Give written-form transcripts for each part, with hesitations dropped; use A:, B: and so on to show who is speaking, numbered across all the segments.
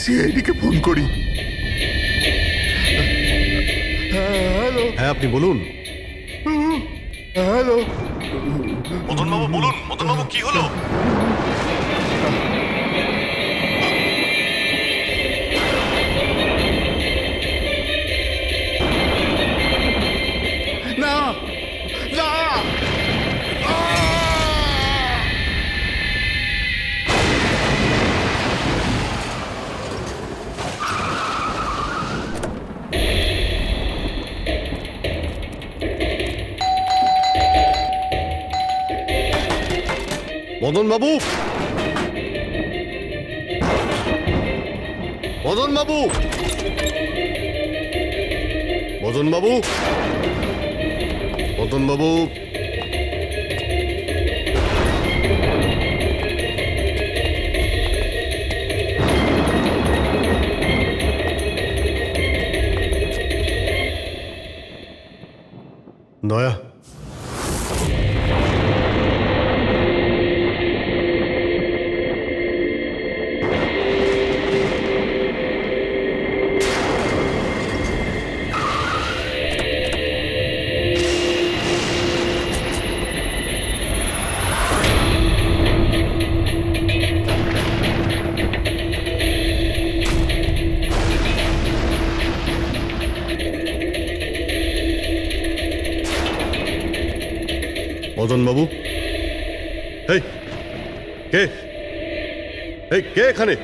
A: সিআইডিকে phone করি। Hello.
B: হ্যাঁ, আপনি বলুন।
A: হ্যালো।
B: মদনবাবু বলুন, মদনবাবু কি হলো?
A: না না।
B: মদনবাবু, মদনবাবু, মদনবাবু, মদনবাবু, দয়া, মদনবাবু, এই কে? এই কে এখানে?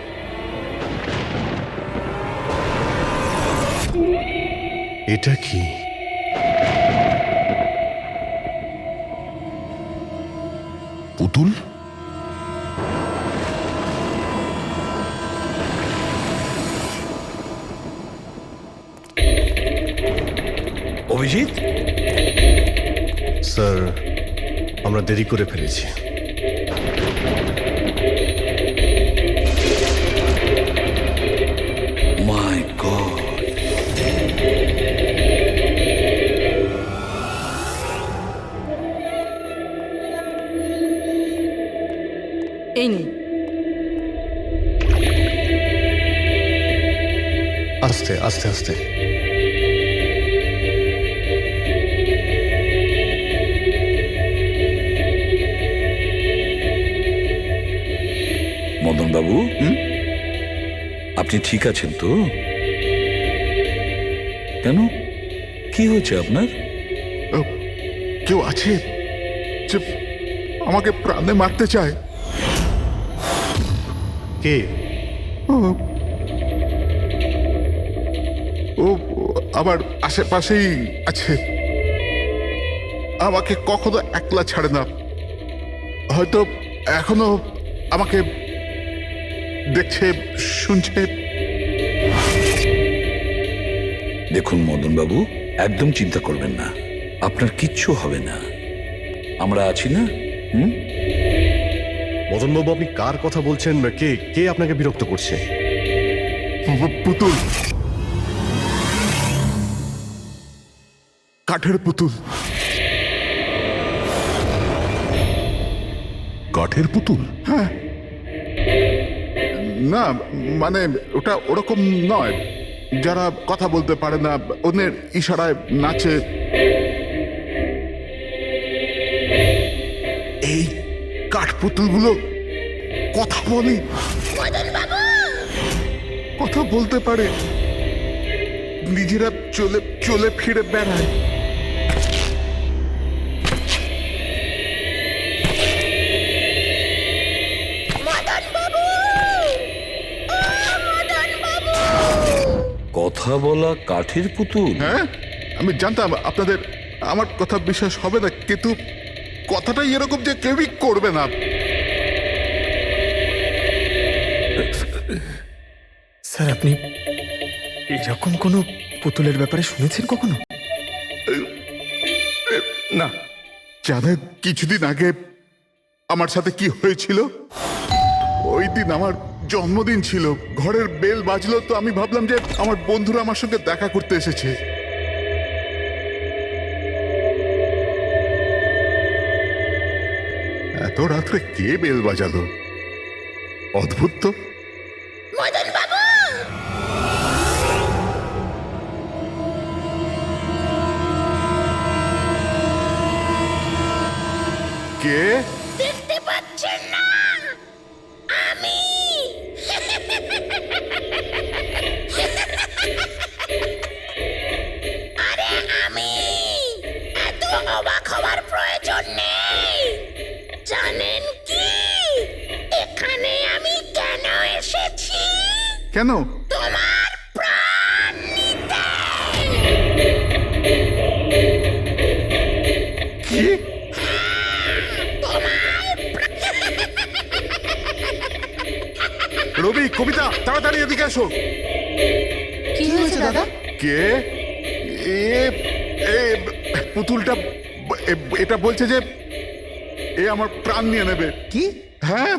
B: এটা কি?
A: পুতুল?
C: অভিজিৎ,
B: স্যার, আমরা দেরি করে ফেলেছি।
C: মাই গড,
D: এই নিন।
B: আস্তে আস্তে আস্তে।
C: মদনবাবু, আপনি ঠিক আছেন তো? কেন, কি হয়েছে আপনার?
A: কেউ আছে যে আমাকে প্রাণে মারতে চায়?
B: কে?
A: ও আমার আশেপাশেই আছে। আমাকে কখনো একলা ছাড়ে না। হয়তো এখনো আমাকে দেখছে, শুনছে।
C: দেখুন মদনবাবু, একদম চিন্তা করবেন না, আপনার কিচ্ছু হবে না, আমরা আছি না?
B: মদনবাবু, আপনি কার কথা বলছেন? কে কে আপনাকে বিরক্ত করছে?
A: পুতুল, কাঠের পুতুল। কাঠের পুতুল? হ্যাঁ। না মানে ওটা ওরকম নয়, যারা কথা বলতে পারে না, অন্যের ইশারায় নাচে। এই কাঠপুতুলগুলো কথা বলে, কথা বলতে পারে, নিজেরা চলে চলে ফিরে বেড়ায়।
C: কথা বলা কাঠের পুতুল?
A: হ্যাঁ, আমি জানতাম আপনাদের আমার কথা বিশ্বাস হবে না, কিন্তু কথাটাই এরকম যে কেউই করবে না।
E: স্যার, আপনি এরকম কোনো পুতুলের ব্যাপারে শুনেছেন কখনো?
A: না, জানেন কিছুদিন আগে আমার সাথে কি হয়েছিল? ওই দিন আমার জন্মদিন ছিল, ঘরের বেল বাজলো, তো আমি ভাবলাম যে আমার বন্ধুরা আমার সঙ্গে দেখা করতে এসেছে। এত রাত্রে কে বেল বাজালো? অদ্ভুত তো।
F: মদন বাবু,
A: কে?
F: দেখতে পাচ্ছেন না আমি আরে আমি এত অবাক হওয়ার প্রয়োজন নেই। জানেন কি এখানে আমি কেন এসেছি?
A: কেন?
F: তোমার প্রাণ নিতে।
A: কি? রবি, কবিতা, তাড়াতাড়ি এদিকে এসো।
D: কি হয়েছে দাদা?
A: কে? এ এ পুতুলটা এটা বলছে যে এ আমার প্রাণ নিয়ে নেবে।
E: কি?
A: হ্যাঁ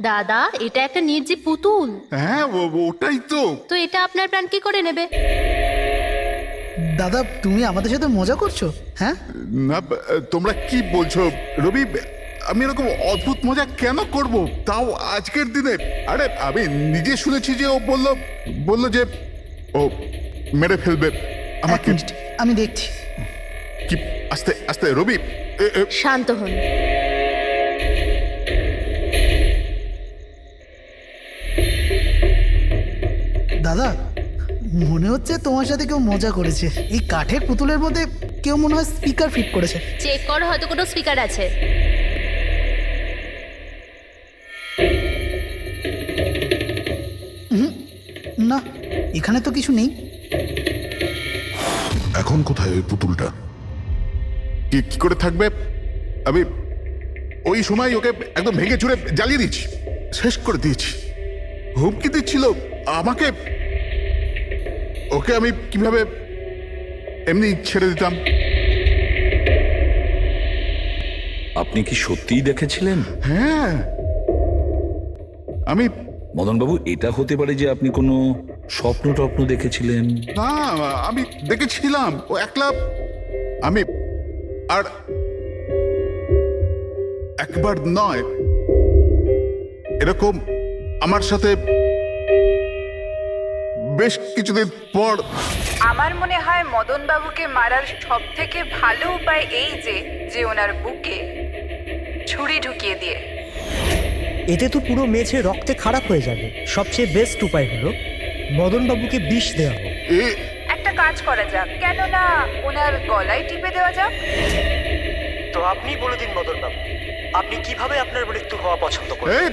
D: দাদা, এটা একটা নির্জীব পুতুল।
A: হ্যাঁ, ওটাই তো।
D: তো এটা আপনার প্রাণ কি করে নেবে?
G: দাদা তুমি আমাদের সাথে মজা করছো? হ্যাঁ,
A: না, তোমরা কি বলছো রবি? আমি এরকম অদ্ভুত মজা কেন করব, তাও আজকের দিনে? আরে আমি নিজে শুনেছি যে ও বললো যে ও মেরে ফেলবে
G: এক
A: আমাকে।
G: মিনিট, আমি দেখছি।
A: কি? আস্তে আস্তে রবি।
D: শান্ত হন।
G: দাদা মনে হচ্ছে তোমার সাথে কেউ মজা করেছে। এই কাঠের পুতুলের মধ্যে কেউ মনে হয় স্পিকার ফিট করেছে।
D: চেক করো, হয়তো কোনো স্পিকার আছে।
G: না, এখানে তো কিছু নেই।
A: এখন কোথায় ওই পুতুলটা? কি করে থাকবে? আমি ওই সময় ওকে একদম ভেঙে চুরে জ্বালিয়ে দিয়েছি, শেষ করে দিয়েছি। হুমকি দিচ্ছিল আমাকে। ওকে আমি কিভাবে এমনি ছেড়ে দিতাম?
C: আপনি কি সত্যিই দেখেছিলেন?
A: হ্যাঁ, আমি
C: মদনবাবু, এটা হতে পারে যে আপনি কোনো স্বপ্ন টপ্ন দেখেছিলেন।
A: না, আমি দেখেছিলাম ও একলা। আমি আর একবার নয়, এরকম আমার সাথে বেশ কিছুদিন পর।
H: আমার মনে হয় মদন বাবুকে মারার সব থেকে ভালো উপায় এই যে ওনার বুকে ছুরি ঢুকিয়ে দিয়ে।
I: এতে তো পুরো মেঝে রক্তে খারাপ হয়ে যাবে। সবচেয়ে বেস্ট উপায় হলো মদনবাবুকে বিষ দেওয়া হোক।
H: একটা কাজ করা যাক, কেন না ওনার গলায় টিপে দেওয়া যাক।
I: তো আপনি বলে দিন মদনবাবু, আপনি কিভাবে আপনার মৃত্যু হওয়া পছন্দ করেন?
A: এই,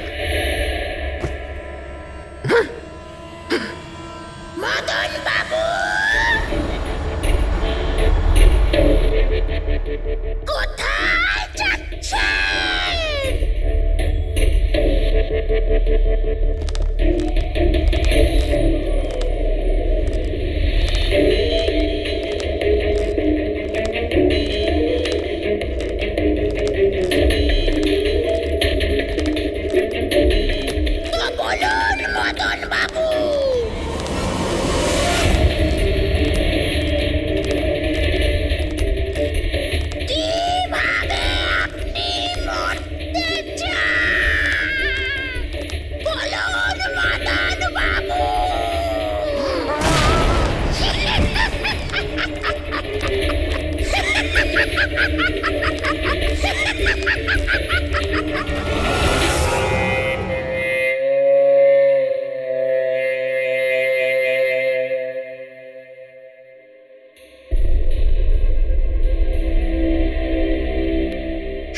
F: মদন বাবু কোথায় যাচ্ছেন? তো বলুন মদন বাবু। কিভাবে আপনি মরতে চান? বলুন মদন বাবু।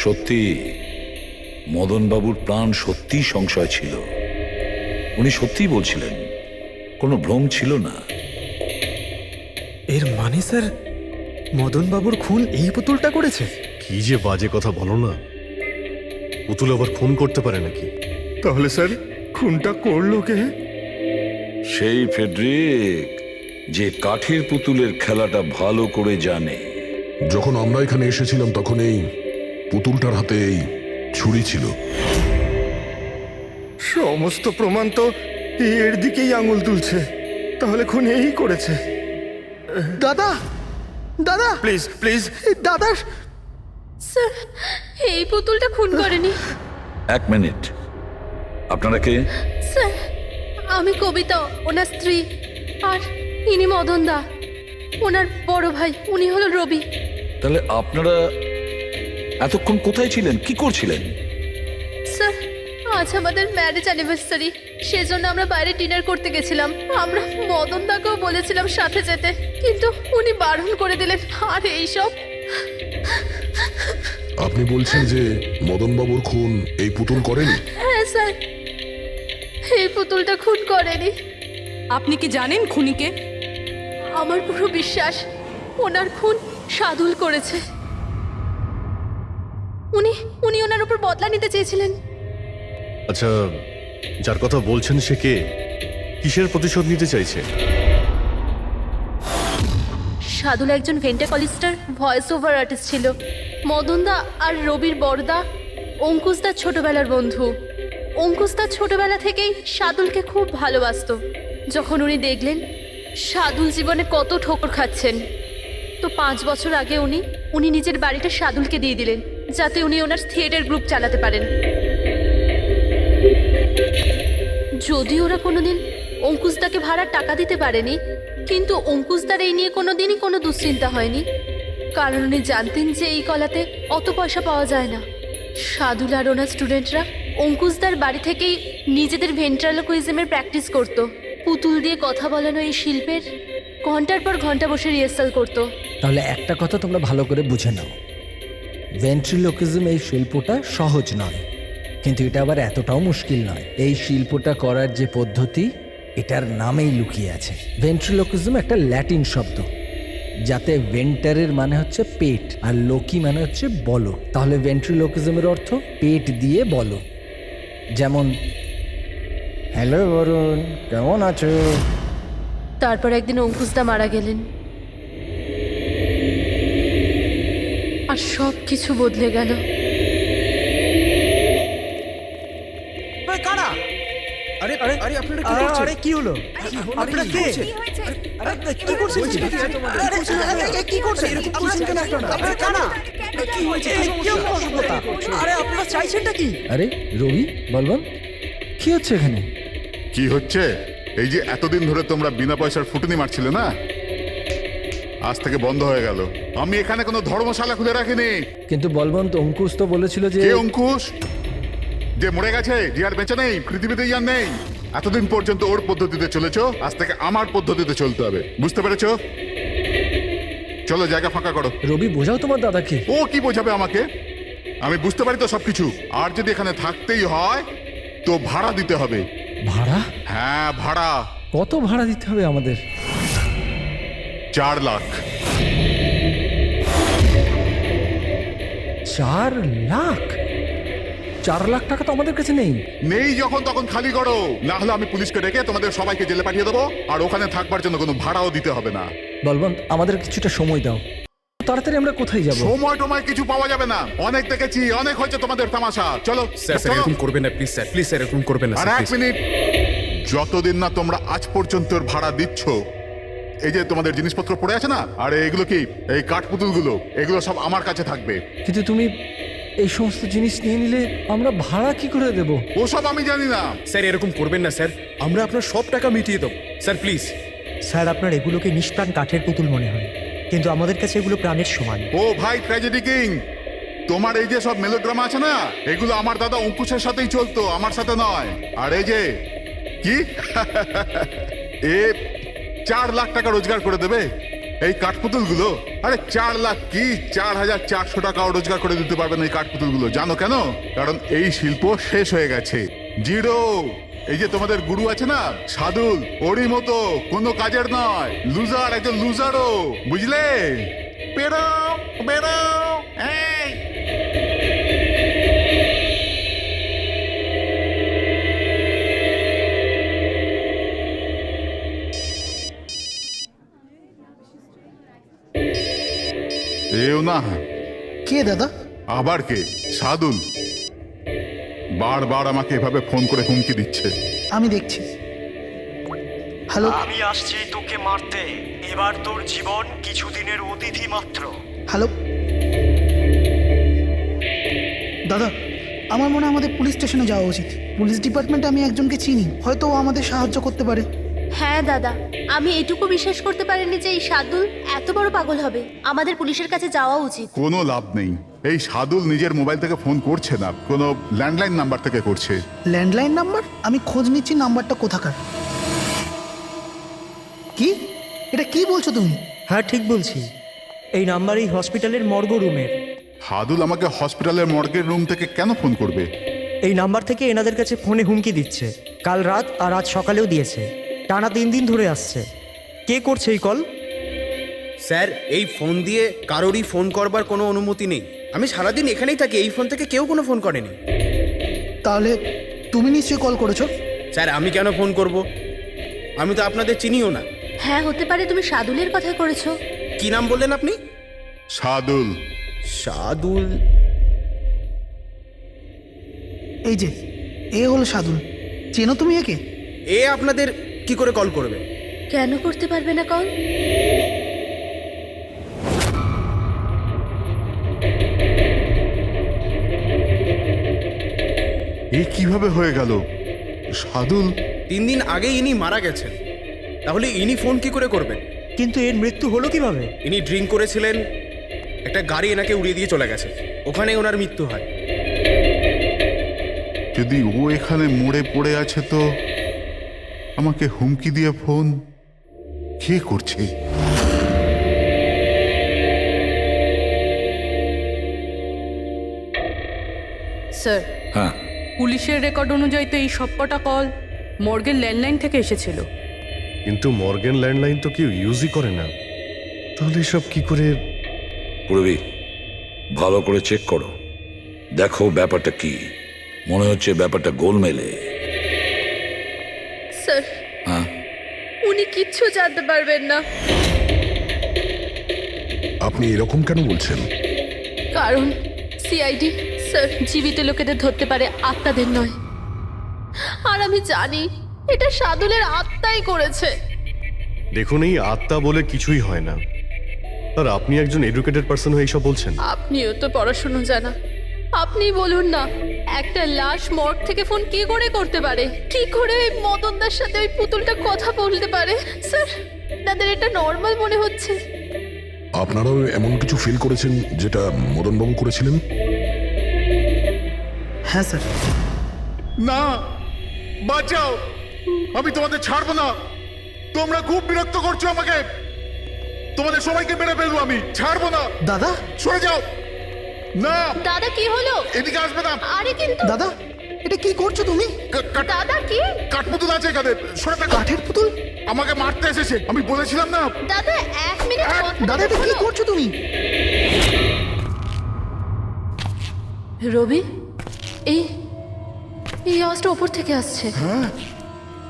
C: সত্যি মদনবাবুর প্রাণ সত্যি সংশয় ছিল। উনি সত্যিই বলছিলেন, কোনো ভ্রম ছিল না।
E: এর মানে স্যার, মদন বাবুর খুন এই পুতুলটা করেছে?
B: কি যে বাজে কথা বলো না। পুতুল আবার খুন করতে পারে নাকি?
E: তাহলে স্যার খুনটা করলো কে?
C: সেই ফেডরিক, যে কাঠের পুতুলের খেলাটা ভালো করে জানে।
J: যখন আমরা এখানে এসেছিলাম তখন এই পুতুলটার হাতে এই ছুরি ছিল।
E: সমস্ত প্রমাণ তো এর দিকেই আঙুল তুলছে। তাহলে খুন এই করেছে।
G: দাদা, দাদা
E: প্লিজ প্লিজ।
G: দাদা,
D: স্যার, এই পুতুলটা খুন করেনি।
C: এক মিনিট, আপনারা কে?
D: স্যার, আমি কবিতা, ওনার স্ত্রী। আর ইনি মদন দা, ওনার বড় ভাই। উনি হলো রবি।
C: তাহলে আপনারা এতক্ষণ কোথায় ছিলেন, কি করছিলেন?
D: স্যার আজ আমাদের ম্যারেজ অ্যানিভার্সারি, সেজন্য আমরা বাইরে ডিনার করতে গেছিলাম। আমরা মদন দাকেও বলেছিলাম সাথে যেতে, কিন্তু উনি বারণ করে দিলেন। আর এইসব
J: আপনি বলছেন যে মদনবাবুর খুন এই পুতুল করেনি?
D: হ্যাঁ স্যার, এই পুতুলটা খুন করেনি।
K: আপনি কি জানেন খুনিকে?
D: আমার পুরো বিশ্বাস ওনার খুন সাদুল করেছে। উনি উনি ওনার উপর বদলা নিতে চেয়েছিলেন।
B: আচ্ছা, যার কথা বলছেন সে কে? কিসের প্রতিশোধ নিতে চাইছে?
D: সাদুল একজন ভেন্টাকলিস্টার ভয়েস ওভার আর্টিস্ট ছিল। মদনদা আর রবির বড়দা অঙ্কুশদার ছোটবেলার বন্ধু। অঙ্কুশদার ছোটবেলা থেকেই সাদুলকে খুব ভালোবাসতো। যখন উনি দেখলেন সাদুল জীবনে কত ঠোকর খাচ্ছেন, তো 5 বছর আগে উনি নিজের বাড়িটা সাদুলকে দিয়ে দিলেন, যাতে উনি ওনার থিয়েটার গ্রুপ চালাতে পারেন। যদি ওরা কোনোদিন অঙ্কুশদাকে ভাড়ার টাকা দিতে পারেনি, কিন্তু অঙ্কুশদার এই নিয়ে কোনোদিনই কোনো দুশ্চিন্তা হয়নি, কারণ উনি জানতেন যে এই কলাতে অত পয়সা পাওয়া যায় না। সাদুল আর ওনার স্টুডেন্টরা অঙ্কুশদার বাড়ি থেকেই নিজেদের ভেন্ট্রালোকুইজমের প্র্যাকটিস করত। পুতুল দিয়ে কথা বলানো এই শিল্পের ঘন্টার পর ঘন্টা বসে রিহার্সাল করতো।
L: তাহলে একটা কথা তোমরা ভালো করে বুঝে নাও, ভেন্ট্রিলোকিজম এই শিল্পটা সহজ নয়, কিন্তু এটা আবার এতটাও মুশকিল নয়। এই শিল্পটা করার যে পদ্ধতি, এটার নামেই লুকিয়ে আছে। ভেন্ট্রিলোকিজম একটা ল্যাটিন শব্দ, যাতে ভেন্টারের মানে হচ্ছে পেট আর লোকি মানে হচ্ছে বলো। তাহলে ভেন্ট্রিলোকিজমের অর্থ পেট দিয়ে বলো। যেমন, হ্যালো বরুণ, কেমন আছো?
D: তারপর একদিন অঙ্কুশদা মারা গেলেন, আর সব কিছু বদলে গেল।
E: কারা? আরে আরে আরে আপনারা কি করছেন? আরে কি হলো? আপনারা কে? আরে কি করছেন? কি করছেন? এরকম করছেন কেন আপনারা? আপনারা কারা? কি হয়েছে? কি অসভ্যতা? আরে আপনারা চাইছেনটা কি?
L: আরে রবি, বলবান, কি হচ্ছে এখানে?
A: কি হচ্ছে? এই যে এতদিন ধরে তোমরা বিনা পয়সার ফুটুনি মারছিলে না, আজ থেকে বন্ধ হয়ে গেল। আমি এখানে কোনো ধর্মশালা খুলে রাখিনি।
L: কিন্তু বলবন্ত, অঙ্কুশ তো বলেছিল যে...
A: কে অঙ্কুশ? যে মরে গেছে, যে আর বেঁচে নেই, পৃথিবীতে আর নেই। এতদিন পর্যন্ত ওর পদ্ধতিতে চলেছো, আজ থেকে আমার পদ্ধতিতে চলতে হবে। বুঝতে পেরেছো? চলো জায়গা ফাঁকা করো।
L: রবি, বোঝাও তোমার দাদাকে।
A: ও কি বোঝাবে আমাকে? আমি বুঝতে পারি তো সবকিছু। আর যদি এখানে থাকতেই হয় তো ভাড়া দিতে হবে।
L: ভাড়া?
A: হ্যাঁ, ভাড়া।
L: কত ভাড়া দিতে হবে আমাদের?
A: 4 লাখ।
L: 4 লাখ? 4 লাখ টাকা তো আমাদের কাছে নেই।
A: নেই যখন তখন খালি করো, না হলে আমি পুলিশকে ডেকে তোমাদের সবাইকে জেলে পাঠিয়ে দেবো, আর ওখানে থাকবার জন্য কোনো ভাড়াও দিতে হবে না।
L: বলবন্ত, আমাদের কিছুটা সময় দাও। তাড়াতাড়ি আমরা কোথায় যাব?
A: সময় টময় কিছু পাওয়া যাবে না। অনেক দেখেছি, অনেক হয়েছে তোমাদের তামাশা। চলো
E: স্যার,
A: চলো।
E: এরকম করবেন না প্লিজ স্যার, প্লিজ স্যার, এরকম করবেন না
A: আর
E: স্যার,
A: 1 মিনিট, যতদিন না তোমরা আজ পর্যন্ত ভাড়া দিচ্ছ, এই যে তোমাদের জিনিসপত্র পড়ে আছে না, আর এগুলো কি, এই কাঠপুতুলগুলো, এগুলো সব আমার কাছে থাকবে।
L: কিন্তু তুমি এই সমস্ত জিনিস নিয়ে নিলে আমরা ভাড়া কি করে দেব?
A: ওসব আমি জানি না।
E: স্যার, এরকম করবেন না স্যার, আমরা আপনার সব টাকা মিটিয়ে দেবো স্যার, প্লিজ।
I: স্যার, আপনার এগুলোকে নিষ্প্রাণ কাঠের পুতুল মনে হয়, কিন্তু আমাদের কাছে এগুলো প্রাণের সমান।
A: ও ভাই ট্র্যাজেডি কিং, তোমার এই যে সব মেলোড্রামা আছে না, এগুলো আমার দাদা অঙ্কুশের সাথেই চলতো, আমার সাথে নয়। আর এই যে কি এ 4 লাখ টাকা রোজগার করে দেবে এই কাঠপুতুলগুলো। আরে 4 লাখ কি, 4400 টাকাও রোজগার করে দিতে পারবে না এই কাঠপুতুলগুলো। জানো কেন? কারণ এই শিল্প শেষ হয়ে গেছে, জিরো। এই যে তোমাদের গুরু আছে না সাদুল, ওরই মতো কোনো কাজের নয়, লুজার, একজন লুজারও, বুঝলে? বেরো বেরো। এই এও না।
G: কে দাদা?
A: আবার কে? সাদুল বারবার আমাকে এভাবে ফোন করে হুমকি দিচ্ছে।
G: আমি দেখছি। হ্যালো।
M: আমি আসছি তোকে মারতে। এবার তোর জীবন কিছুদিনের অতিথি মাত্র।
G: হ্যালো দাদা, আমার মনে হয় আমাদের পুলিশ স্টেশনে যাওয়া উচিত। পুলিশ ডিপার্টমেন্টে আমি একজনকে চিনি, হয়তো ও আমাদের সাহায্য করতে পারে।
D: হ্যাঁ দাদা, আমি এটুকু বিশ্বাস করতে পারিনি যে এই সাদুল এত বড় পাগল হবে। আমাদের পুলিশের কাছে যাওয়া উচিত।
A: কোনো লাভ নেই, এই সাদুল নিজের মোবাইল থেকে ফোন করছে না, কোনো ল্যান্ডলাইন নাম্বার থেকে করছে।
G: Landline number? আমি খোঁজ নিচ্ছি নাম্বারটা কোথাকার। কি? এটা কি বলছো তুমি?
I: হ্যাঁ ঠিক বলছি, এই নাম্বার এই হসপিটালের মর্গ রুমের।
A: সাদুল আমাকে হসপিটালের মর্গের রুম থেকে কেন ফোন করবে?
I: এই নাম্বার থেকে এনাদের কাছে ফোনে হুমকি দিচ্ছে, কাল রাত আর আজ সকালেও দিয়েছে, টানা 3 দিন ধরে আসছে। কে করছে এই কল?
E: স্যার এই ফোন দিয়ে কারোরই ফোন করবার কোনো অনুমতি নেই। আমি সারাদিন এখানেই থাকি, এই ফোন থেকে কেউ কোনো ফোন করেনি।
G: তাহলে তুমি নিশ্চয়ই কল করেছো।
E: স্যার আমি কেন ফোন করব? আমি তো আপনাদের চিনিও না।
D: হ্যাঁ হতে পারে তুমি সাদুলের কথা করেছো।
E: কি নাম বললেন আপনি?
A: সাদুল।
E: সাদুল?
G: এই যে এ হলো সাদুল, চেনো তুমি একে?
E: এ আপনাদের কি করে কল করবে?
D: কেন করতে পারবে না কল?
A: এ কিভাবে হয়ে গেল? সাদুল
E: 3 দিন আগে ইনি মারা গেছেন, তাহলে ইনি ফোন কি করে করবেন?
I: কিন্তু এর মৃত্যু হলো কিভাবে?
E: ইনি ড্রিঙ্ক করেছিলেন, একটা গাড়ি এনাকে উড়িয়ে দিয়ে চলে গেছে, ওখানে ওনার মৃত্যু হয়।
A: যদি ও এখানে মরে পড়ে আছে তো আমাকে হুমকি দিয়ে ফোন কে করছে?
K: স্যার,
C: হ্যাঁ,
K: পুলিশের রেকর্ড অনুযায়ী তো এই সবকটা কল মর্গের ল্যান্ডলাইন থেকে এসেছিল।
B: কিন্তু মর্গেন ল্যান্ডলাইন তো কেউ ইউজই করে না, তাহলে সব কি করে?
C: পুরবি ভালো করে চেক করো, দেখো ব্যাপারটা কি। মনে হচ্ছে ব্যাপারটা গোলমেলে।
D: স্যার
C: হ্যাঁ,
D: উনি কিচ্ছু জানতে পারবেন না,
J: আপনি এরকম কেন বলছেন?
D: কারণ সিআইডি স্যার জীবিত লোকেদের ধরতে পারে, আত্মাদের নয়। আর আমি জানি এটা সাদুলের আত্মাই করেছে।
B: দেখুন, এই আত্মা বলে কিছুই হয় না। আর আপনি একজন এডুকেটেড পার্সন হয়ে এইসব বলছেন?
D: আপনিও তো পড়াশুনো জানা, আপনি বলুন না, একটা লাশ মর্গ থেকে ফোন কি করে করতে পারে? কি করে ওই মদনদার সাথে ওই পুতুলটা কথা বলতে পারে? স্যার তাদের এটা নর্মাল মনে হচ্ছে।
J: আপনারাও এমন কিছু ফিল করেছেন যেটা মদনবাবু করেছিলেন?
G: হ্যাঁ স্যার।
A: না, বাঁচাও, আমি তোমাদের ছাড়বো না। তোমরা খুব বিরক্ত করছো আমাকে, তোমাদের সবাইকে মেরে ফেলবো আমি, ছাড়বো না।
G: দাদা,
A: সরে যাও। না
D: দাদা কি হলো?
A: এদিকে আসবে না।
D: আরে কিন্তু
G: দাদা এটা কি করছো তুমি?
D: দাদা কি?
A: কাঠপুতুল আছে এখানে, সরে থাকো।
G: কাঠের পুতুল?
A: আমাকে মারতে এসেছে, আমি বলেছিলাম না।
D: দাদা 1 মিনিট
G: দাদা এটা কি করছো তুমি?
D: রবি, এই এই আওয়াজটা ওপর থেকে আসছে।
A: হ্যাঁ,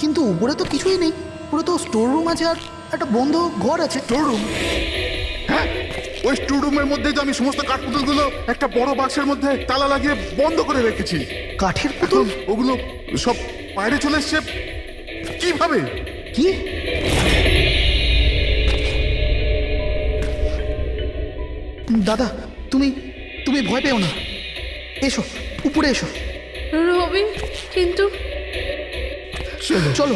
G: কিন্তু উপরে তো কিছুই নেই, পুরো তো স্টোর রুম আছে আর একটা বন্ধ ঘর আছে।
A: Store room? হ্যাঁ, ওই স্টোর রুমের মধ্যেই তো আমি সমস্ত কাঠপুতুলগুলো একটা বড় বাক্সের মধ্যে তালা লাগিয়ে বন্ধ করে রেখেছি।
G: কাঠের পুতুল?
A: ওগুলো সব বাইরে চলে এসছে কিভাবে?
G: কি? দাদা তুমি তুমি ভয় পেও না, এসো উপরে এসো।
D: রবি কিন্তু
G: চলো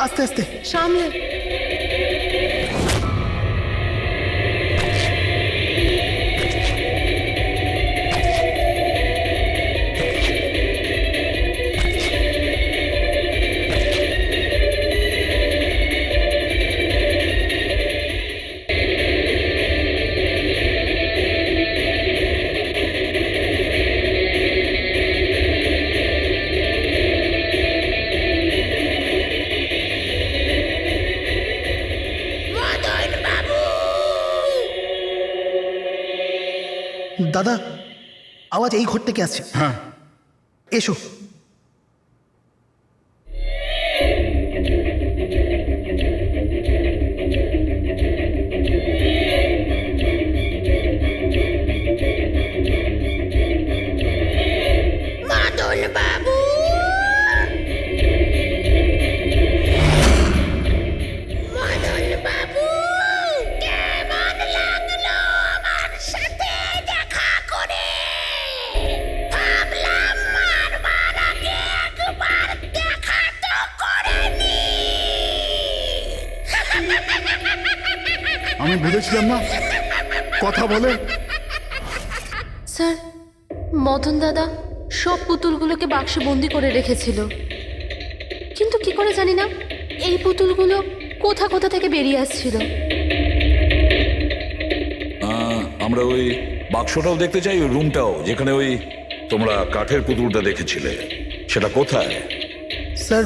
G: আস্তে আস্তে
D: সামলে।
G: দাদা আওয়াজ এই ঘর থেকে আসছে।
A: হ্যাঁ,
G: এসো।
F: মদন বাবু, মদন বাবু, কেমন লাগলো আমার সাথে দেখা করে? ভাবলাম মারবার
A: আমি বুঝেছিলাম না কথা বলে।
D: স্যার, মদন দাদা সব পুতুলগুলোকে বাক্সে বন্দি করে রেখেছিল, কিন্তু কি করে জানি না এই পুতুলগুলো কোথা কোথা থেকে বেরিয়ে আসছিল।
C: আমরা ওই বাক্সটাও দেখতে চাই, ওই রুমটাও যেখানে ওই তোমরা কাঠের পুতুলটা দেখেছিলে, সেটা কোথায়?
G: স্যার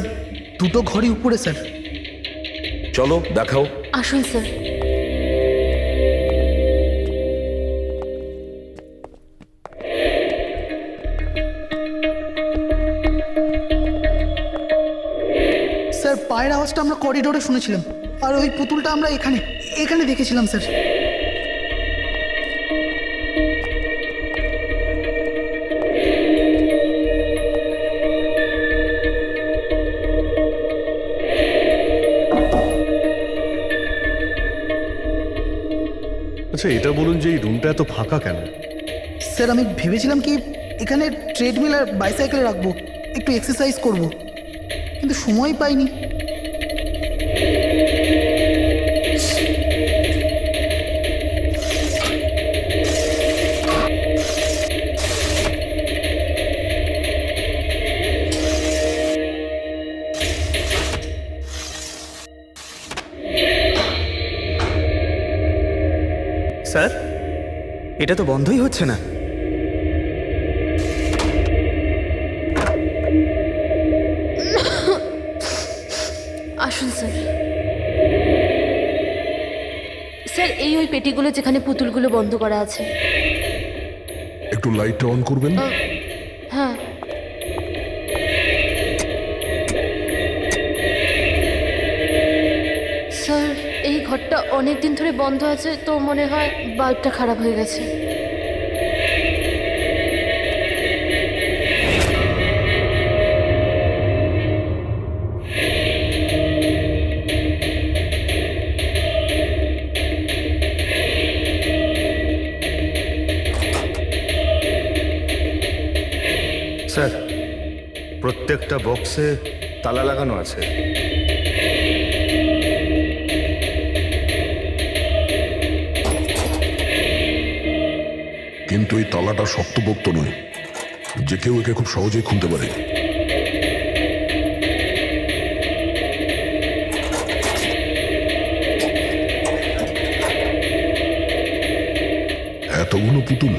G: দুটো ঘরই উপরে স্যার।
C: চলো দেখাও।
D: আসুন স্যার।
G: স্যার পায়ের আওয়াজটা আমরা করিডোরে শুনেছিলাম, আর ওই পুতুলটা আমরা এখানে এখানে দেখেছিলাম স্যার।
B: আচ্ছা এটা বলুন যে এই রুমটা এত ফাঁকা কেন?
G: স্যার আমি ভেবেছিলাম কি এখানে ট্রেডমিল আর বাইসাইকেল রাখবো, একটু এক্সারসাইজ করব, কিন্তু সময় পাইনি।
E: স্যার, এটা তো বন্ধই হচ্ছে না।
D: আসুন স্যার। স্যার এই ওই পেটিগুলো যেখানে পুতুলগুলো বন্ধ করা আছে।
J: একটু লাইটটা অন করবেন?
D: হ্যাঁ। স্যার এই ঘরটা অনেক দিন ধরে বন্ধ আছে, তো মনে হয় বাল্বটা খারাপ হয়ে গেছে।
B: স্যার প্রত্যেকটা বক্সে তালা লাগানো আছে।
J: কিন্তু এই তালাটা শক্তপোক্ত নয়, যে কেউ একে খুব সহজেই খুলতে পারে। এতগুলো পুতুল,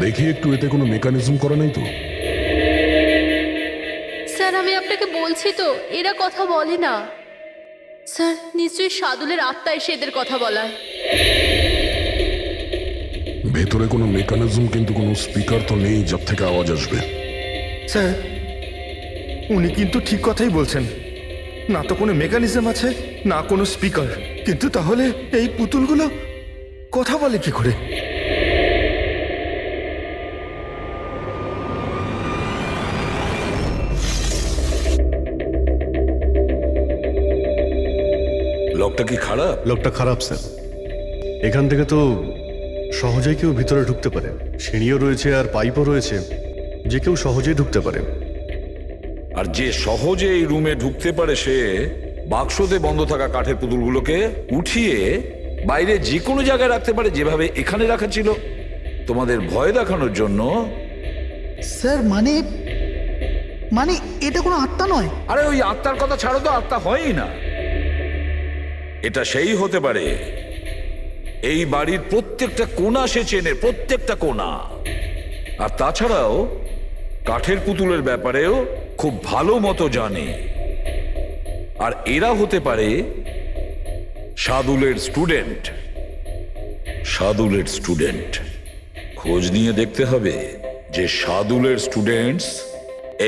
J: দেখি একটু এতে কোনো মেকানিজম করা নেই তো?
D: স্যার আমি আপনাকে বলছি তো, এরা কথা বলে না। স্যার নিশ্চয়ই সাদুলের আত্মা এসে এদের কথা বলায়।
J: ভেতরে কোনো মেকানিজম কিন্তু কোনো স্পিকার তো নেই যার থেকে আওয়াজ আসবে।
N: স্যার উনি কিন্তু ঠিক কথাই বলছেন, না তো কোনো মেকানিজম আছে না কোনো স্পিকার, কিন্তু তাহলে এই পুতুলগুলো কথা বলে কি করে?
C: লকটা কি খারাপ?
B: লকটা খারাপ স্যার। এখান থেকে তো সহজেই কেউ ভিতরে ঢুকতে পারে, সিঁড়িও রয়েছে আর পাইপও রয়েছে, যে কেউ সহজেই ঢুকতে পারে।
C: আর যে সহজে এই রুমে ঢুকতে পারে সে বাক্সতে বন্ধ থাকা কাঠের পুতুলগুলোকে উঠিয়ে বাইরে যে কোনো জায়গায় রাখতে পারে, যেভাবে এখানে রাখা ছিল তোমাদের ভয় দেখানোর জন্য।
G: স্যার মানে মানে এটা কোনো আত্মা নয়।
C: আরে ওই আত্মার কথা ছাড়ো তো, আত্মা হয়ই না। এটা সেই হতে পারে এই বাড়ির প্রত্যেকটা কোণা সে চেনে, প্রত্যেকটা কোণা। আর তাছাড়াও কাঠের পুতুলের ব্যাপারেও খুব ভালো মতো জানে। আর এরা হতে পারে সাদুলের স্টুডেন্ট। সাদুলের স্টুডেন্ট খোঁজ নিয়ে দেখতে হবে যে সাদুলের স্টুডেন্টস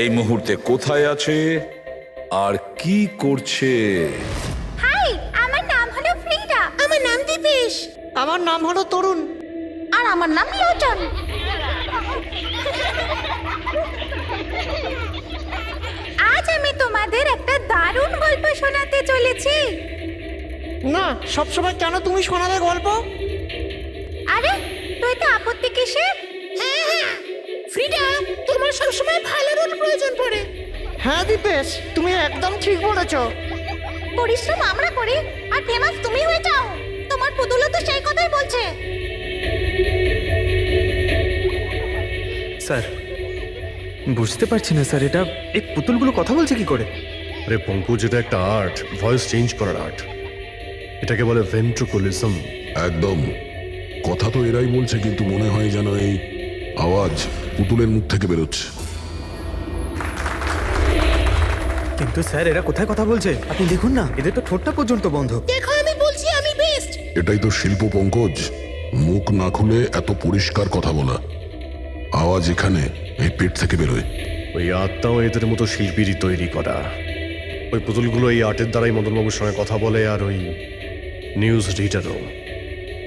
C: এই মুহূর্তে কোথায় আছে আর কি করছে।
F: হাই, আমার নাম হলো ফ্রিডা। আমার নাম দীপেশ।
I: আমার নাম হলো তরুণ।
F: আর আমার নাম লোচন। আজ আমি তোমাদের একটা দারুণ গল্প শোনাতে চলেছি।
I: না, সবসময় কেন তুমি শোনাবে গল্প?
F: আরে তুই তো আপত্তি কিসের?
E: ফ্রিডা, তোমার সবসময় ভালো রোল প্রয়োজন পড়ে। হ্যাঁ দীপেশ, তুমি একদম ঠিক বলেছো।
F: পরিশ্রম আমরা করি আর ফেমাস তুমি হয়ে যাও। তোমার পুতুলও তো সেই কথাই বলছে।
N: স্যার, বুঝতে পারছি না স্যার, এটা এই পুতুলগুলো কথা বলছে কি করে?
B: আরে পঙ্কজ, এটা একটা আর্ট, ভয়েস চেঞ্জ করার আর্ট। এটাকে বলে ভেন্ট্রিকুলিজম।
J: একদম। কথা তো এরাই বলছে, কিন্তু মনে হয় যেন এই আওয়াজ পুতুলের মুখ থেকে বেরোচ্ছে।
N: কিন্তু স্যার, এরা কোথায় কথা বলছে? আপনি দেখুন না, এদের তো ঠোঁটটা পর্যন্ত বন্ধ।
E: দেখো, আমি বলছি আমি বেস্ট।
J: এটাই তো শিল্প পঙ্কজ, মুখ না খুলে এত পরিষ্কার কথা বলা। আওয়াজ এখানে এই পেট থেকে বেরোয়।
B: ওই আর্টটাও এদের মতো শিল্পীরই তৈরি করা। ওই পুতুলগুলো এই আর্টের দ্বারাই মদনবাবুর সঙ্গে কথা বলে, আর ওই নিউজ রিডারও।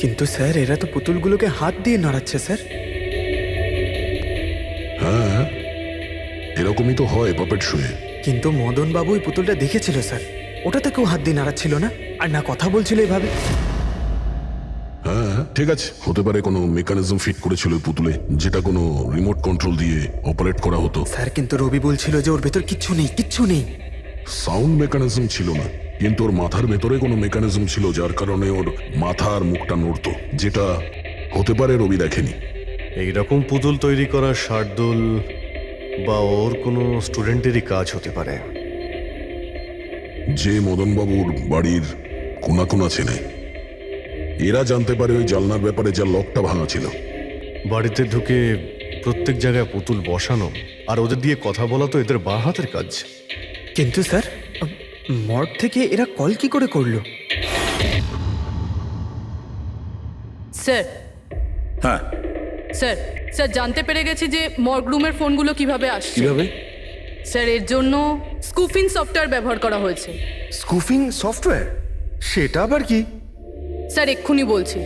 N: কিন্তু স্যার, এরা তো পুতুলগুলোকে হাত দিয়ে নাড়াচ্ছে স্যার।
J: হ্যাঁ, এরকমই তো হয় পাপেট শুয়ে।
N: কিন্তু মদন বাবু ওই পুতুলটা দেখেছিল স্যার, ওটাতে কেউ হাত দিয়ে নাড়াচ্ছিল না, আর না কথা বলছিল এভাবে।
J: হ্যাঁ ঠিক আছে, হতে পারে কোনো মেকানিজম ফিট করেছিল ওই পুতুলে, যেটা কোনো রিমোট কন্ট্রোল দিয়ে অপারেট করা হতো।
N: স্যার, কিন্তু রবি বলছিল যে ওর ভেতর কিচ্ছু নেই, কিচ্ছু নেই।
J: সাউন্ড মেকানিজম ছিল না, কিন্তু ওর মাথার ভেতরে কোনো মেকানিজম ছিল, যার কারণে ওর মাথা আর মুখটা নড়তো, যেটা হতে পারে রবি দেখেনি।
B: এইরকম পুতুল তৈরি করা শার্দুল বা ওর কোনো স্টুডেন্টেরই কাজ হতে পারে,
J: যে মদনবাবুর বাড়ির কোনা কোনা চেনে। এরা জানতে পারে ওই জানলার ব্যাপারে, যার লকটা ভাঙা ছিল।
B: বাড়িতে ঢুকে প্রত্যেক জায়গায় পুতুল বসানো আর ওদের দিয়ে কথা বলা তো এদের বাঁ হাতের কাজ।
N: কিন্তু স্যার, মর্গ থেকে এরা কল কি করে করলো?
K: স্যার,
C: হ্যাঁ,
K: স্যার স্যার জানতে পেরে গেছি যে মর্গ রুমের ফোনগুলো কিভাবে আসছে।
C: কিভাবে?
K: স্যার, এর জন্য স্কুফিং সফটওয়্যার ব্যবহার করা হয়েছে।
N: স্কুফিং সফটওয়্যার? সেটা আবার কি?
K: স্যার, এক্ষুনি বলছি।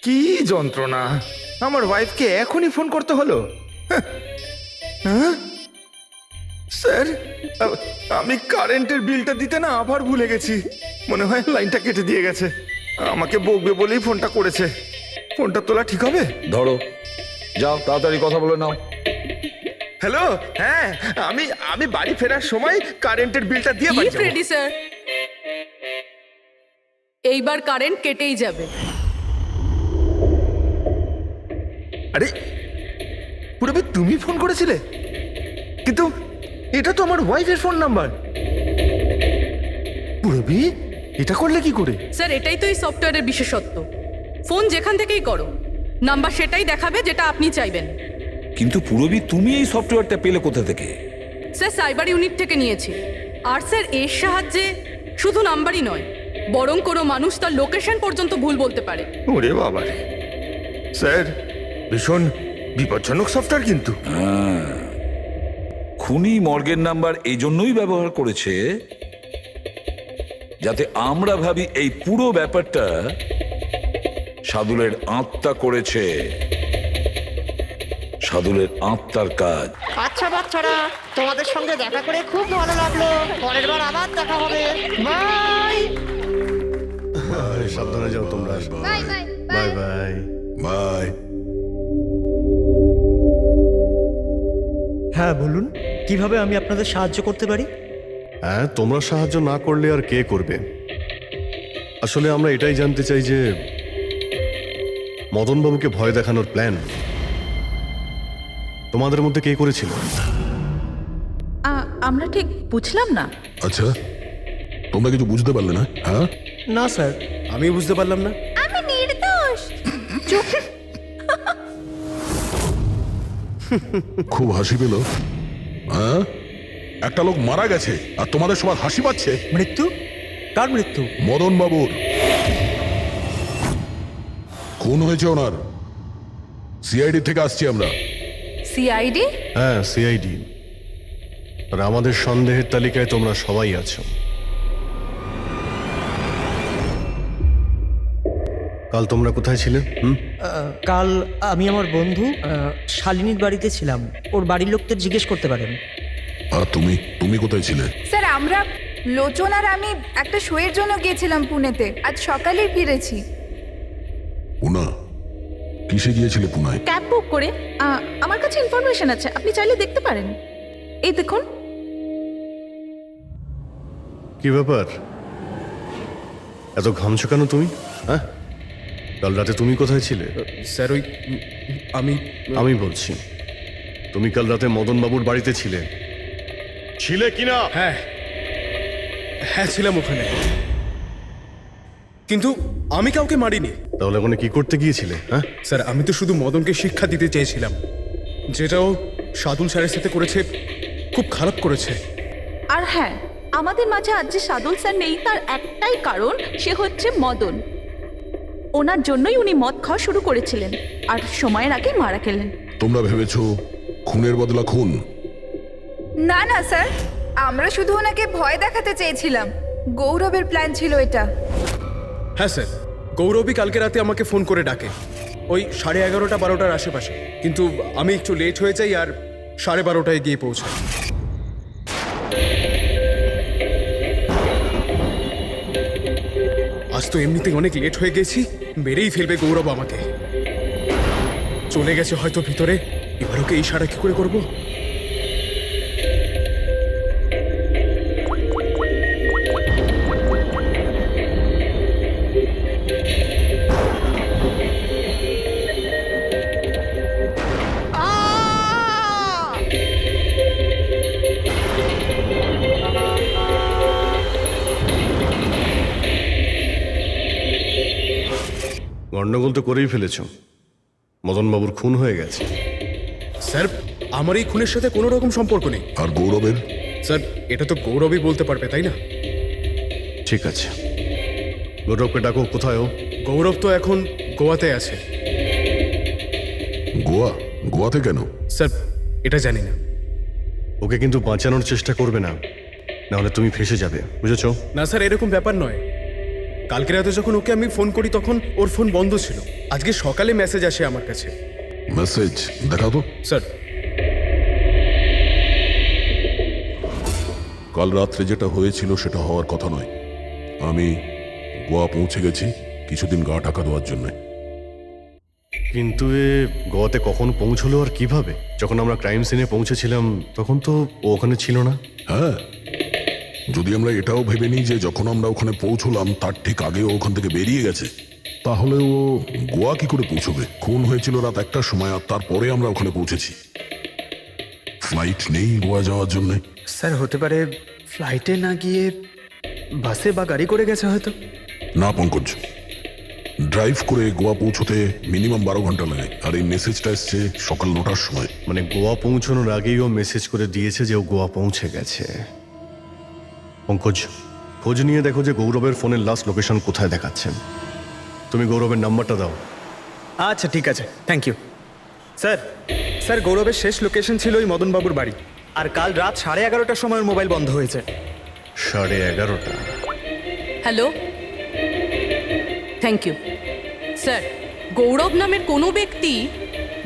N: কি যন্ত্রণা! আমার ওয়াইফকে এখনই ফোন করতে হলো। হ্যাঁ স্যার, আমি কারেন্টের বিলটা দিতে না আবার ভুলে গেছি। মনে হয় লাইনটা কেটে দিয়ে গেছে। আমাকে বকবে বলেই ফোনটা করেছে। ফোনটা তোলা ঠিক হবে?
C: ধরো, যাও তাড়াতাড়ি কথা বলে নাও।
N: হ্যালো, হ্যাঁ, আমি বাড়ি ফেরার সময় কারেন্টের বিলটা দিয়ে বাড়ি যাবো।
K: রেডি স্যার, এইবার কারেন্ট কেটেই যাবে।
N: আরে পুরবি, তুমি ফোন করেছিলে? কিন্তু এটা তো আমার ওয়াইফের ফোন নাম্বার। পুরবি, এটা করলে কি করে?
K: স্যার, এটাই তো এই সফটওয়্যারের বিশেষত্ব। ফোন যেখান থেকেই করো, নাম্বার সেটাই দেখাবে যেটা আপনি চাইবেন।
C: কিন্তু পুরবি, তুমি এই সফটওয়্যারটা পেলে কোথা থেকে?
K: স্যার, সাইবার ইউনিট থেকে নিয়েছি। আর স্যার, এর সাহায্যে শুধু নাম্বারই নয়, বরং কোনো মানুষ তার লোকেশন পর্যন্ত ভুল বলতে পারে।
N: ওরে বাবা রে! স্যার, ভীষণ বিপজ্জনক সফটওয়্যার কিন্তু।
C: খুনি মর্গের নাম্বার এই জন্যই ব্যবহার করেছে যাতে আমরা ভাবি এই পুরো ব্যাপারটা সাদুলের আত্মা করেছে। সাদুলের আত্মার কাজ।
E: আচ্ছা বাচ্চারা, তোমাদের সঙ্গে দেখা করে খুব ভালো লাগলো। পরের বার আবার দেখা হবে। বাই।
B: সাবধানে যাও তোমরা।
F: Bye bye
B: bye bye
J: bye.
I: হ্যাঁ বলুন, কিভাবে আমি আপনাদের সাহায্য করতে পারি?
B: হ্যাঁ, তোমরা সাহায্য না করলে আর কে করবে? আসলে আমরা এটাই জানতে চাই যে মদনবাবুকে ভয় দেখানোর প্ল্যান তোমাদের মধ্যে কে করেছিল?
H: আমরা ঠিক বুঝলাম না।
J: আচ্ছা, তোমরা কিছু বুঝতে পারলে না? হ্যাঁ
I: না স্যার,
B: আমি বুঝতে পারলাম না।
F: আমি নির্দোষ। চুপ।
J: খুব হাসি পেল। হ্যাঁ, একটা লোক মারা গেছে আর তোমাদের সবার হাসি পাচ্ছে।
I: মৃত্যু? কার মৃত্যু?
J: মদন বাবুর খুন হয়েছে ওনার। সিআইডি থেকে আসছি আমরা।
H: সিআইডি?
B: হ্যাঁ, সিআইডি। আর আমাদের সন্দেহের তালিকায় তোমরা সবাই আছো। কাল তোমরা কোথায় ছিলে?
I: কাল আমি আমার বন্ধু শালিনীর বাড়িতে ছিলাম। ওর বাড়ির লোকদের জিজ্ঞেস করতে পারেন।
J: আর তুমি তুমি কোথায় ছিলে?
H: স্যার আমরা লোচন আর আমি একটা শোয়ের জন্য গিয়েছিলাম পুনেতে, আজ সকালেই ফিরেছি।
J: পুনা? কিসে গিয়েছিলে পুনায়?
D: ক্যাব বুক করে আমার কাছে ইনফরমেশন আছে, আপনি চাইলে দেখতে পারেন। এই দেখুন।
B: কি ব্যাপার, এত ঘামছো কেন তুমি? হ্যাঁ, কাল রাতে তুমি কোথায় ছিলে?
E: স্যার ওই
B: আমি বলছি, তুমি কাল রাতে মদন বাবুর বাড়িতে ছিলে কিনা?
E: হ্যাঁ হ্যাঁ ছিলাম ওখানে, কিন্তু আমি কাউকে মারিনি।
B: তাহলে ওখানে কি করতে গিয়েছিলে? হ্যাঁ
E: স্যার আমি তো শুধু মদনকে শিক্ষা দিতে চেয়েছিলাম, যেটাও সাদুল স্যারের সাথে করেছে, খুব খারাপ করেছে।
D: আর হ্যাঁ, আমাদের মাঝে আজ যে সাদুল স্যার নেই তার একটাই কারণ, সে হচ্ছে মদন। ওনার জন্যই উনি মদ খাওয়া শুরু করেছিলেন আর সময়ের আগেই মারা গেলেন।
J: তোমরা ভেবেছো খুনের বদলা খুন?
H: না না স্যার, আমরা শুধু ওনাকে ভয় দেখাতে চেয়েছিলাম। গৌরবের প্ল্যান ছিল এটা।
E: হ্যাঁ স্যার, গৌরবই কালকে রাতে আমাকে ফোন করে ডাকে, ওই 11:30 12টার আশেপাশে, কিন্তু আমি একটু লেট হয়ে যাই আর 12:30টায় গিয়ে পৌঁছাই। আজ তো এমনিতেই অনেক লেট হয়ে গেছি, মেরেই ফেলবে গৌরব আমাকে। চলে গেছে হয়তো ভিতরে, এবার ওকে ইশারা কি করে করবো?
B: গন্ডগোল তো করেই ফেলেছো, মদন বাবুর খুন হয়ে গেছে।
E: স্যার আমার এই খুনের সাথে কোনো রকম সম্পর্ক নেই।
J: আর গৌরবের?
E: স্যার এটা তো গৌরবই বলতে পারবে, তাই না?
B: ঠিক আছে, গৌরবকে ডাকো। কোথায় ও?
E: গৌরব তো এখন গোয়াতে আছে।
J: গোয়া? গোয়াতে কেন?
E: স্যার এটা জানি না।
B: ওকে কিন্তু বাঁচানোর চেষ্টা করবে না, নাহলে তুমি ফেসে যাবে, বুঝেছো?
E: না স্যার, এরকম ব্যাপার নয়। কালকে রাতে যখন ওকে আমি ফোন করি তখন ওর ফোন বন্ধ ছিল। আজকে সকালে মেসেজ আসে আমার কাছে।
J: মেসেজ দেখাও তো।
E: স্যার
J: কাল রাত্রে যেটা হয়েছিল সেটা হওয়ার কথা নয়। আমি গোয়া পৌঁছে গেছি কিছুদিন গা ঢাকা দেওয়ার জন্য।
B: কিন্তু এ গোয়াতে কখন পৌঁছলো আর কিভাবে? যখন আমরা ক্রাইম সিনে পৌঁছেছিলাম তখন তো ও ওখানে ছিল না।
J: হ্যাঁ, যদি আমরা এটাও ভেবে নিই যে যখন আমরা ওখানে পৌঁছলাম তার ঠিক আগে ও ওখান থেকে বেরিয়ে গেছে, তাহলে ও গোয়া কি করে পৌঁছবে? খুন হয়েছিল রাত 1টার সময় আর তারপরে আমরা ওখানে পৌঁছেছি। ফ্লাইট নেই গোয়া যাওয়ার জন্য।
E: স্যার হতে পারে ফ্লাইটে না গিয়ে বাসে বা গাড়ি করে গেছে হয়তো।
J: না পঙ্কজ, ড্রাইভ করে গোয়া পৌঁছতে মিনিমাম 12 ঘন্টা লাগে, আর এই মেসেজটা এসছে সকাল 9টার সময়।
B: মানে গোয়া পৌঁছানোর আগেই ও মেসেজ করে দিয়েছে যে ও গোয়া পৌঁছে গেছে। পঙ্কজ, খোঁজ নিয়ে দেখো যে গৌরবের ফোনের লাস্ট লোকেশন কোথায় দেখাচ্ছে। তুমি গৌরবের নাম্বারটা দাও।
E: আচ্ছা ঠিক আছে, থ্যাংক ইউ স্যার। স্যার গৌরবের শেষ লোকেশন ছিল ওই মদনবাবুর বাড়ি, আর কাল রাত 11:30টার সময় মোবাইল বন্ধ হয়েছে।
B: 11:30?
K: Hello, thank you sir. Gaurav নামের কোনো ব্যক্তি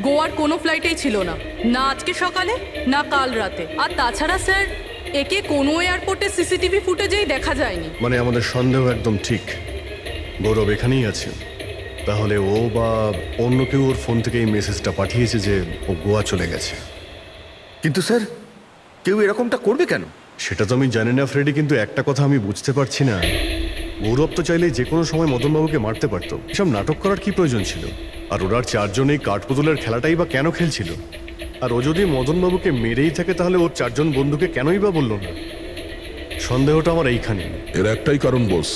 K: গোয়ার কোনো ফ্লাইটেই ছিল না, না আজকে সকালে না কাল রাতে। আর তাছাড়া স্যার একে কোনো এয়ারপোর্টে সিসিটিভি ফুটেজেই দেখা যায়নি।
B: মানে আমাদের সন্দেহ একদম ঠিক, গৌরব এখানেই আছে। তাহলে ও বা অন্য কেউ ওর ফোন থেকে এই মেসেজটা পাঠিয়েছে যে ও গোয়া চলে গেছে।
N: কিন্তু স্যার কেউ এরকমটা করবে কেন?
B: সেটা তো আমি জানি না ফ্রেডি, কিন্তু একটা কথা আমি বুঝতে পারছি না, গৌরব তো চাইলে যে কোনো সময় মদনবাবুকে মারতে পারতো, এসব নাটক করার কি প্রয়োজন ছিল? আর ওরার 4 জন এই কাঠপুতুলের খেলাটাই বা কেন খেলছিল? আর ও যদি মদনবাবুকে মেরেই থাকে তাহলে ওর 4 জন বন্ধুকে কেনই বা বললো না? সন্দেহটা আমার এইখানে।
J: এর একটাই কারণ বস,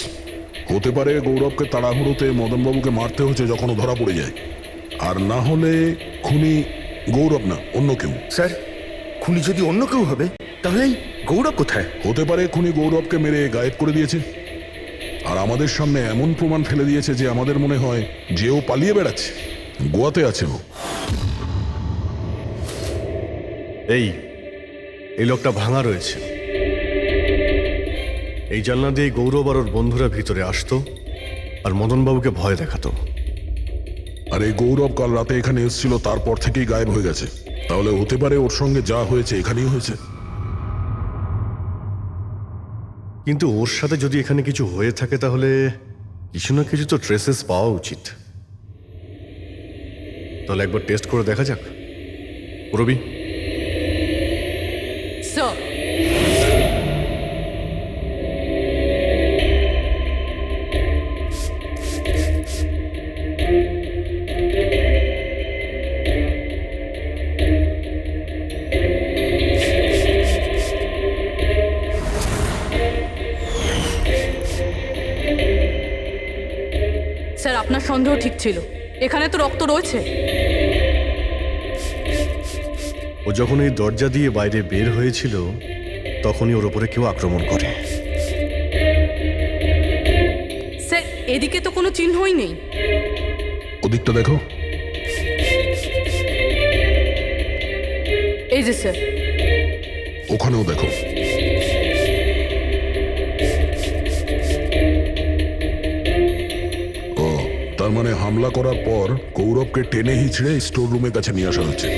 J: হতে পারে গৌরবকে তাড়াহুড়োতে মদনবাবুকে মারতে হচ্ছে যখন ও ধরা পড়ে যায়, আর না হলে খুনি গৌরব না অন্য কেউ।
N: স্যার খুনি যদি অন্য কেউ হবে তাহলে গৌরব কোথায়?
J: হতে পারে খুনি গৌরবকে মেরে গায়েব করে দিয়েছে, আর আমাদের সামনে এমন প্রমাণ ফেলে দিয়েছে যে আমাদের মনে হয় যে ও পালিয়ে বেড়াচ্ছে, গোয়াতে আছে ও।
B: এই লোকটা ভাঙা রয়েছে, এই জানলা দিয়ে গৌরব আর ওর বন্ধুরা ভিতরে আসতো আর মদনবাবুকে ভয় দেখাতো।
J: আর এই গৌরব কাল রাতে এখানে এসেছিল, তারপর থেকেই গায়েব হয়ে গেছে। তাহলে হতে পারে ওর সঙ্গে যা হয়েছে এখানেই হয়েছে।
B: কিন্তু ওর সাথে যদি এখানে কিছু হয়ে থাকে তাহলে কিছু না কিছু তো ট্রেসেস পাওয়া উচিত। তাহলে একবার টেস্ট করে দেখা যাক। রবি,
K: স্যার স্যার আপনার সন্দেহ ঠিক ছিল, এখানে তো রক্ত রয়েছে।
B: ও যখন এই দরজা দিয়ে বাইরে বের হয়েছিল তখনই ওর ওপরে কেউ আক্রমণ করে।
K: স্যার এদিকে তো কোনো চিহ্নই নেই।
J: ওদিকটা দেখো।
K: এই যে স্যার,
J: ওখানেও দেখো। ও, তার মানে হামলা করার পর গৌরবকে টেনে হিচড়ে স্টোর রুমের কাছে নিয়ে আসা হচ্ছে।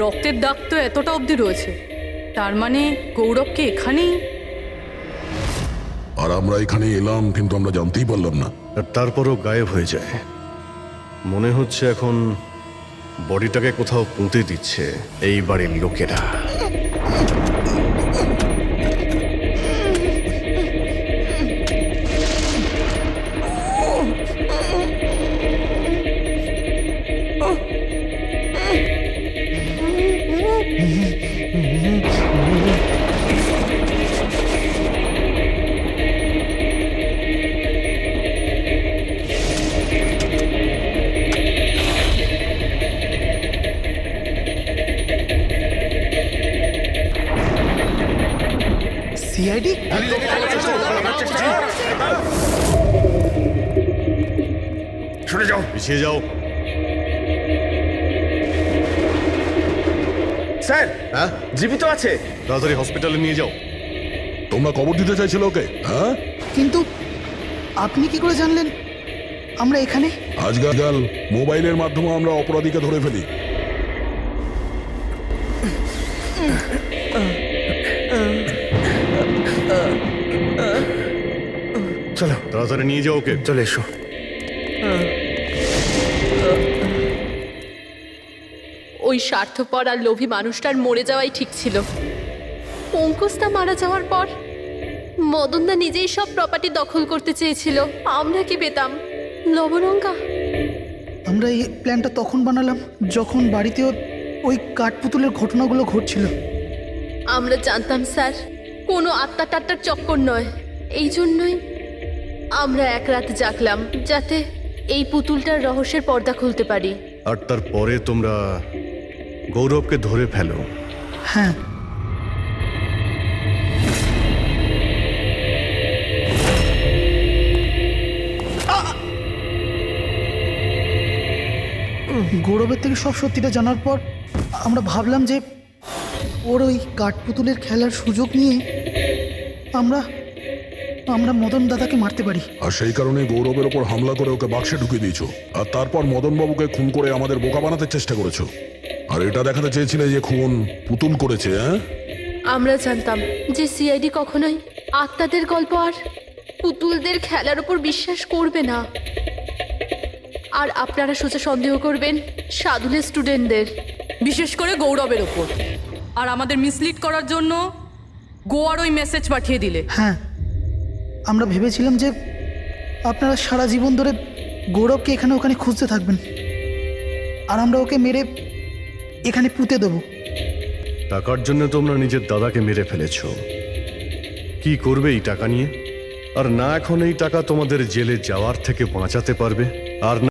K: রক্তের দাগ তো এতটা অবধি রয়েছে, তার মানে গৌরবকে এখানেই।
J: আর আমরা এখানে এলাম কিন্তু আমরা জানতেই পারলাম না।
B: আর তারপরও গায়েব হয়ে যায়। মনে হচ্ছে এখন বডিটাকে কোথাও পুঁতে দিচ্ছে এই বাড়ির লোকেরা।
G: সিআইডি?
N: শুনে যাও।
B: পিছিয়ে যাও।
N: স্যার,
B: হ্যাঁ,
N: জীবিত আছে।
B: তাড়াতাড়ি হসপিটালে নিয়ে যাও।
J: তোমরা কবর দিতে চাইছিল ওকে? হ্যাঁ,
G: কিন্তু আপনি কি করে জানলেন আমরা এখানে?
J: আজকাল মোবাইলের মাধ্যমে আমরা অপরাধীকে ধরে ফেলি।
N: চলো
B: তাড়াতাড়ি নিয়ে যাও ওকে।
N: চলে এসো।
D: ওই স্বার্থপর আর লোভী মানুষটার মরে যাওয়াই ঠিক ছিল। অঙ্কুশদা মারা যাওয়ার পর মদনদা নিজেই সব প্রপার্টি দখল করতে চেয়েছিল। আমরা কি পেতাম? লবণঙ্কা।
G: আমরা এই প্ল্যানটা তখন বানালাম যখন বাড়িতে ওই কাঠপুতুলের ঘটনাগুলো ঘটছিল।
D: আমরা জানতাম স্যার কোনো আত্মা টাত্মার চক্কর নয়। এই জন্যই আমরা এক রাত জাগলাম যাতে এই পুতুলটার রহস্যের পর্দা খুলতে পারি।
B: আর তারপরে তোমরা গৌরবকে ধরে ফেলো।
G: হ্যাঁ, গৌরবের থেকে সব সত্যিটা জানার পর আমরা ভাবলাম যে ওর ওই কাঠপুতুলের খেলার সুযোগ নিয়ে আমরা মদন দাদাকে মারতে পারি।
J: আর সেই কারণে গৌরবের ওপর হামলা করে ওকে বাক্সে ঢুকিয়ে দিয়েছো। আর তারপর মদন বাবুকে খুন করে আমাদের বোকা বানাতে চেষ্টা করেছো। আর এটা দেখাতে চেয়েছিলে যে খুন পুতুল করেছে। হ্যাঁ,
D: আমরা জানতাম যে সিআইডি কখনোই আত্মাদের গল্প আর পুতুলদের খেলার উপর বিশ্বাস করবে না। আর আপনারা সোজা সন্দেহ করবেন সাধুলের স্টুডেন্টদের,
K: বিশেষ করে গৌরবের ওপর। আর আমাদের মিসলিড করার জন্য গোয়ার ওই মেসেজ পাঠিয়ে দিলে।
G: হ্যাঁ, আমরা ভেবেছিলাম যে আপনারা সারা জীবন ধরে গৌরবকে এখানে ওখানে খুঁজতে থাকবেন আর আমরা ওকে মেরে এখানে পুঁতে দেবো।
B: টাকার জন্য তোমরা নিজের দাদাকে মেরে ফেলেছো। কি করবে এই টাকা নিয়ে? আর না এখন এই টাকা তোমাদের জেলে যাওয়ার থেকে বাঁচাতে পারবে, আর না